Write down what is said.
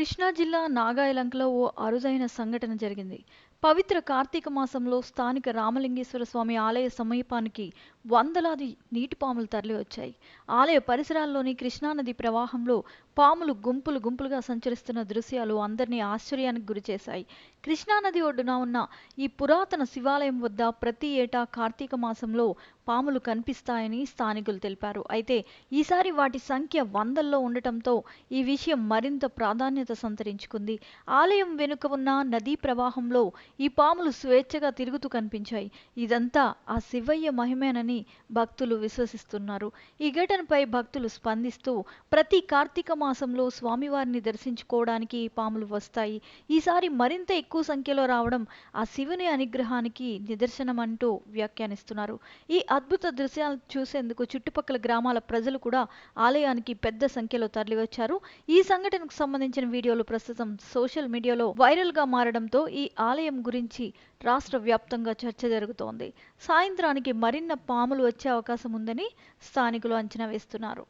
కృష్ణా జిల్లా నాగాయలంకలో ఓ అరుదైన సంఘటన జరిగింది. పవిత్ర కార్తీక మాసంలో స్థానిక రామలింగేశ్వర స్వామి ఆలయ సమీపానికి వందలాది నీటిపాములు తరలివచ్చాయి. ఆలయ పరిసరాల్లోని కృష్ణానది ప్రవాహంలో పాములు గుంపులు గుంపులుగా సంచరిస్తున్న దృశ్యాలు అందరినీ ఆశ్చర్యానికి గురిచేశాయి. కృష్ణానది ఒడ్డున ఉన్న ఈ పురాతన శివాలయం వద్ద ప్రతి ఏటా కార్తీక మాసంలో పాములు కనిపిస్తాయని స్థానికులు తెలిపారు. అయితే ఈసారి వాటి సంఖ్య వందల్లో ఉండటంతో ఈ విషయం మరింత ప్రాధాన్యత సంతరించుకుంది. ఆలయం వెనుక ఉన్న నదీ ప్రవాహంలో ఈ పాములు స్వేచ్ఛగా తిరుగుతూ కనిపించాయి. ఇదంతా ఆ శివయ్య మహిమేనని భక్తులు విశ్వసిస్తున్నారు. ఈ ఘటనపై భక్తులు స్పందిస్తూ ప్రతి కార్తీక మాసంలో స్వామివారిని దర్శించుకోవడానికి ఈ పాములు వస్తాయి. ఈసారి మరింత ఎక్కువ సంఖ్యలో రావడం ఆ శివుని అనుగ్రహానికి నిదర్శనమంటూ వ్యాఖ్యానిస్తున్నారు. ఈ అద్భుత దృశ్యాలు చూసేందుకు చుట్టుపక్కల గ్రామాల ప్రజలు కూడా ఆలయానికి పెద్ద సంఖ్యలో తరలివచ్చారు. ఈ సంఘటనకు సంబంధించిన వీడియోలు ప్రస్తుతం సోషల్ మీడియాలో వైరల్ గా మారడంతో ఈ ఆలయం గురించి రాష్ట్ర వ్యాప్తంగా చర్చ జరుగుతోంది. సాయంత్రానికి మరిన్న పాములు వచ్చే అవకాశం ఉందని స్థానికులు అంచనా వేస్తున్నారు.